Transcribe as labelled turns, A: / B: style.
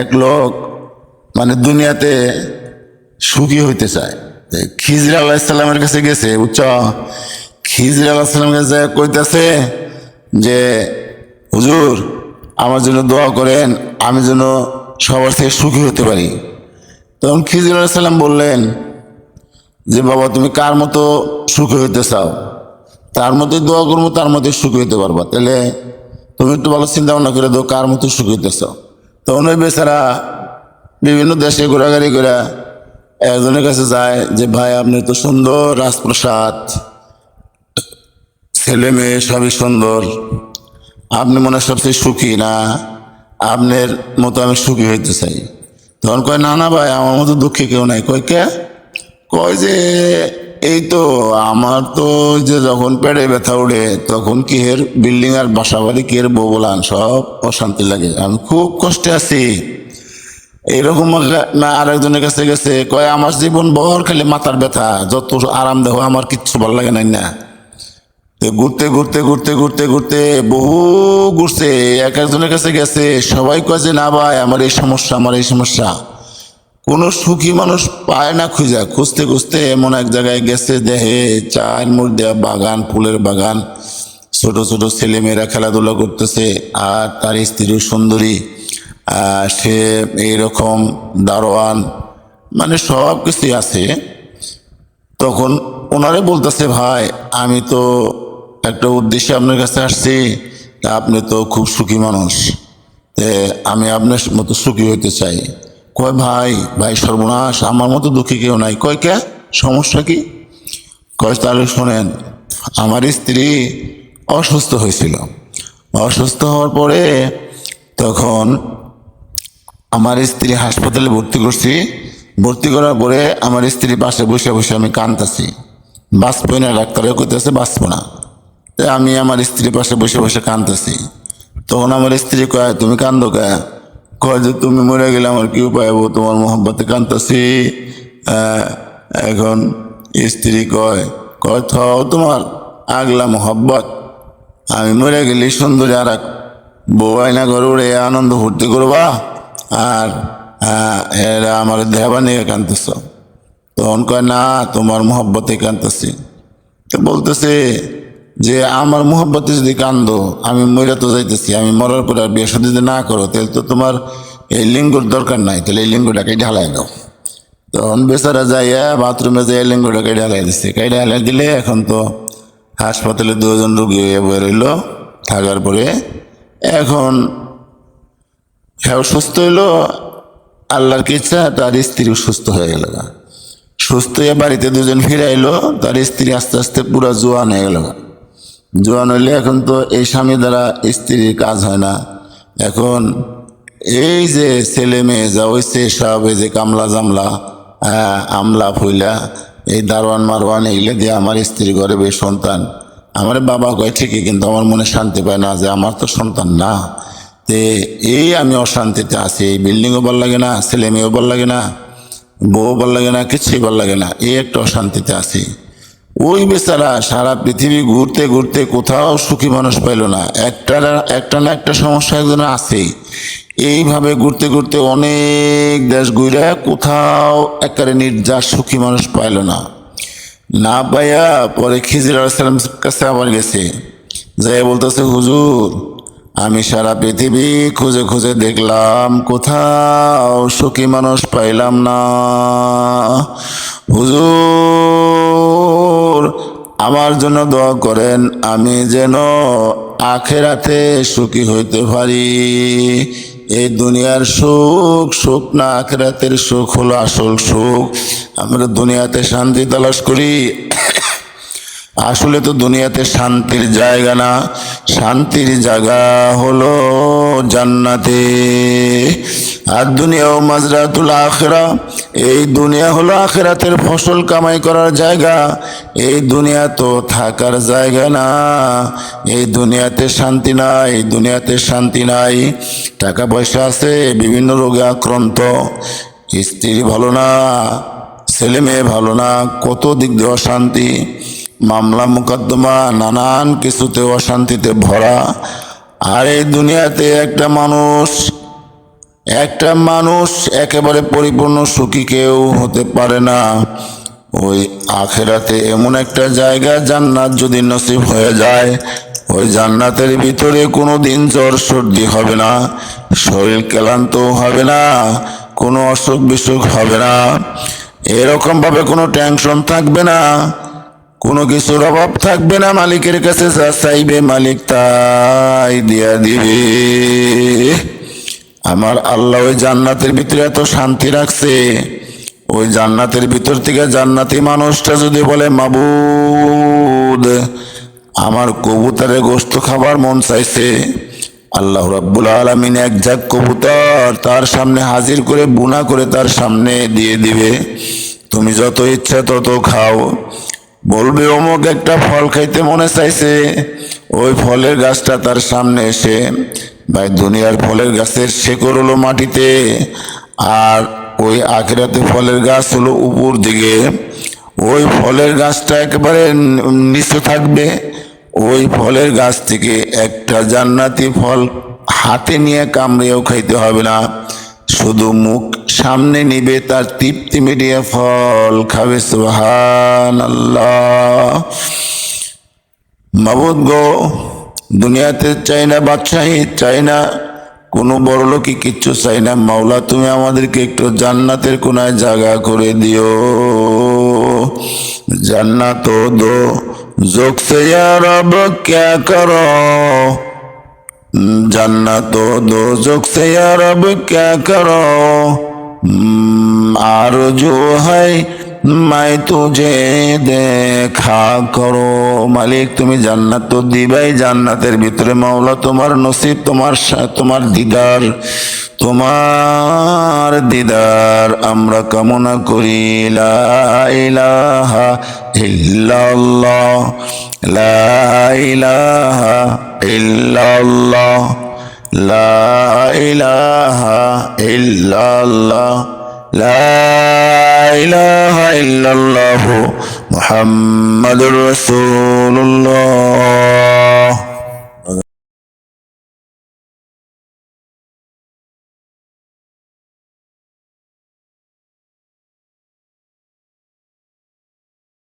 A: এক লোক মানে দুনিয়াতে সুখী হইতে চায়। খিজির আলাইসাল্লামের কাছে গেছে, বুঝছ? খিজির আলাইসাল্লামের কাছে কইতাছে যে হুজুর আমার জন্য দোয়া করেন, আমি যেন সবার থেকে সুখী হতে পারি। তখন খিজির আলাইসাল্লাম বললেন যে বাবা, তুমি কার মতো সুখী হইতে চাও, তার মতোই দোয়া করবো, তার মতোই সুখী হইতে পারবা। তাহলে তুমি একটু ভালো চিন্তা ভাবনা করে দাও, কার মতো সুখী হইতে চাও। তখন ওই বেচারা বিভিন্ন দেশে ঘোরাঘুরি করে একজনের কাছে যায় যে ভাই, আপনি তো সুন্দর রাজপ্রাসাদ, ছেলে মেয়ে সবই সুন্দর, আপনি মনে হয় সবচেয়ে সুখী না, আপনার মতো আমি সুখী হইতে চাই। তখন কয় না না ভাই, আমার মতো দুঃখী কেউ নাই। কয় কে? কয় যে এই তো আমার তো ওই যে যখন পেটে ব্যথা উঠে তখন কি এর বিল্ডিং আর বাসা বাড়ি কি এর বউ বলান সব অশান্তি লাগে, আমি খুব কষ্টে আছি। এইরকম না আরেকজনের কাছে গেছে, কয় আমার জীবন বহর খালি মাথার ব্যথা, যত আরাম দেহ আমার কিচ্ছু ভালো লাগে নাই না। ঘুরতে ঘুরতে ঘুরতে ঘুরতে ঘুরতে বহু ঘুরছে, এক একজনের কাছে গেছে, সবাই কয় যে না ভাই, আমার এই সমস্যা, আমার এই সমস্যা। কোনো সুখী মানুষ পায় না, খুঁজতে খুঁজতে এমন এক জায়গায় গেছে, দেখে চার মোড় দেওয়া বাগান, ফুলের বাগান, ছোট ছোট ছেলেমেয়েরা খেলাধুলা করতেছে, আর তার স্ত্রী সুন্দরী, সে এইরকম দারোয়ান, মানে সব কিছুই আছে। তখন ওনারে বলতেছে ভাই, আমি তো একটা উদ্দেশ্যে আপনার কাছে আসছি, তা আপনি তো খুব সুখী মানুষ, আমি আপনার মতো সুখী হইতে চাই। কয় ভাই, ভাই সর্বনাশ, আমার মতো দুঃখী কেউ নাই। কয় কে, সমস্যা কি? কয় তাহলে শোনেন, আমার স্ত্রী অসুস্থ হয়েছিল, অসুস্থ হওয়ার পরে তখন আমার স্ত্রী হাসপাতালে ভর্তি করছি, ভর্তি করার পরে আমার স্ত্রী পাশে বসে বসে আমি কাঁদতেছি, বাঁচবই না, ডাক্তারও কইতেছে বাঁচবো না। তাই আমি আমার স্ত্রীর পাশে বসে বসে কাঁদতেছি। তখন আমার স্ত্রী কয় তুমি কান্দো কে? কয় যে তুমি মরে গেলে আমার কি উপায় হবো, তোমার মোহব্বতে কাঁদতেছি। এখন স্ত্রী কয়, কয় থাও তোমার আগলা মোহব্বত, আমি মরে গেলে সুন্দরী আর এক বউ আয়না ঘরে উড়ে আনন্দ ফুর্তি করবা, আর এরা আমার দেহবা নিয়ে কাঁদতেছ। তখন কয় না, তোমার মোহব্বতে কাঁদতেছি। তো বলতেছে যে আমার মোহব্বতে যদি কান্দো, আমি মরে তো যাইতেছি, আমি মরার পরে আর বিয়ে শাদী যদি না করো, তাহলে তো তোমার এই লিঙ্গর দরকার নাই, তাহলে এই লিঙ্গটাকে ঢালাই দাও। তখন বেচারা যাইয়া বাথরুমে যাইয়া লিঙ্গটাকে ঢালাই দিচ্ছে, কাই ঢালাই দিলে এখন তো হাসপাতালে দুজন রুগী হয়ে বয়ে রইল থাকার পরে। এখন হ্যাঁ সুস্থ হইলো, আল্লাহর কি ইচ্ছা, তার স্ত্রীও সুস্থ হয়ে গেল। সুস্থ হয়ে বাড়িতে দুজন ফিরে আইলো, তার স্ত্রী আস্তে আস্তে পুরো জোয়ান হয়ে গেল। জোয়ান হইলে এখন তো এই স্বামী দ্বারা স্ত্রীর কাজ হয় না। এখন এই যে ছেলে মেয়ে যা হয়েছে সব, এই যে কামলা জামলা, আমলা ফুইলা, এই দারোয়ান মারওয়ান এগুলো দিয়ে আমার স্ত্রী ঘরে বেশ সন্তান। আমার বাবা কয় ঠিকই, কিন্তু আমার মনে শান্তি পায় না যে আমার তো সন্তান না। তে এই আমি অশান্তিতে আছি, এই বিল্ডিংও ভাল লাগে না, ছেলে মেয়েও ভাল লাগে না, বউ ভাল লাগে না, কিছুই ভাল লাগে না, এই একটা অশান্তিতে আছি। ওই বেচারা সারা পৃথিবী ঘুরতে ঘুরতে কোথাও সুখী মানুষ পাইল না, একটা না একটা সমস্যা একজনের আছেই। এইভাবে ঘুরতে ঘুরতে অনেক দেশ ঘুরে কোথাও একেবারে নির্যাস সুখী মানুষ পাইল না। না পাইয়া পরে খিজির আলাইসালাম কাছে আবার গেছে, যাই বলতেছে হুজুর, আমি সারা পৃথিবী খুঁজে খুঁজে দেখলাম, কোথাও সুখী মানুষ পাইলাম না। হুজুর আমার জন্য দোয়া করেন, আমি যেন আখেরাতে সুখী হইতে পারি। এই দুনিয়ার সুখ সুখ না, আখেরাতের সুখ হলো আসল সুখ। আমরা দুনিয়াতে শান্তি তালাশ করি, আসলে তো দুনিয়াতে শান্তির জায়গা না, শান্তির জায়গা হলো জান্নাতে। আর দুনিয়া ও মাজরাতুল আখিরা, এই দুনিয়া হলো আখিরাতের ফসল কামাই করার জায়গা। এই দুনিয়া তো থাকার জায়গা না, এই দুনিয়াতে শান্তি নাই, এই দুনিয়াতে শান্তি নাই। টাকা পয়সা আছে, বিভিন্ন রোগে আক্রান্ত, স্ত্রী ভালো না, ছেলে মেয়ে ভালো না, কত দিক দিয়ে অশান্তি, মামলা মোকদ্দমা নানান কিছুতে অশান্তিতে ভরা। আর এই দুনিয়াতে একটা মানুষ একটা মানুষ একেবারে পরিপূর্ণ সুখী কেউ হতে পারে না। ওই আখেরাতে এমন একটা জায়গা জান্নাত যদি নসিব হয়ে যায়, ওই জান্নাতের ভিতরে কোনো দিন জ্বর সর্দি হবে না, শরীর ক্লান্ত হবে না, কোনো অসুখ বিসুখ হবে না, এরকম ভাবে কোনো টেনশন থাকবে না, কোনো কিছুর অভাব থাকবে না। মালিকের কাছে যা চাইবে মালিক তাই দিয়া দিবে। আমার আল্লাহ ওই জান্নাতের ভিতরে এত শান্তি রাখছে, ওই জান্নাতের ভিতর থেকে জান্নাতি মানুষটা যদি বলে মাবুদ আমার কবুতরের গোশত খাবার মন চাইছে, আল্লাহ রাব্বুল আলামিন এক ঝাঁক কবুতর তার সামনে হাজির করে বুনা করে তার সামনে দিয়ে দিবে, তুমি যত ইচ্ছা তত খাও। বলবে অমুক একটা ফল খাইতে মনে চাইছে, ওই ফলের গাছটা তার সামনে এসে, ভাই দুনিয়ার ফলের গাছের শেকড় হলো মাটিতে, আর ওই আখিরাতে ফলের গাছ হলো উপর দিকে। ওই ফলের গাছটা একেবারে নিচে থাকবে। ওই ফলের গাছ থেকে একটা জান্নাতি ফল হাতে নিয়ে কামড়েও খাইতে হবে না, শুধু মুখ সামনে নিবে, তার তৃপ্তি মিটিয়ে ফল খাবে। সুবহানাল্লাহ। মাবুদ গো, দুনিয়াতে চাই না বাদশাহী, চাই না কোনো বড়লোকই, কিচ্ছু চাই না। মাওলা তুমি আমাদেরকে একটু জান্নাতের কোনায় জায়গা করে দিও। জান্নাত দো जोक से या रब क्या करो, जन्नत दो जोक से या रब क्या करो, आरज़ू है मैं तुझे देखा करो। মালিক তুমি জান্নাত তো দিবাই, জান্নাতের ভিতরে মাওলা তোমার নসিব, তোমার দিদার, তোমার দিদার আমরা কামনা করি। লা ইলাহা ইল্লাল্লাহ, লা ইলাহা ইল্লাল্লাহ, লা ইলাহা ইল্লাল্লাহ, লা ইলাহা ইল্লাল্লাহ মুহাম্মাদুর রাসূলুল্লাহ।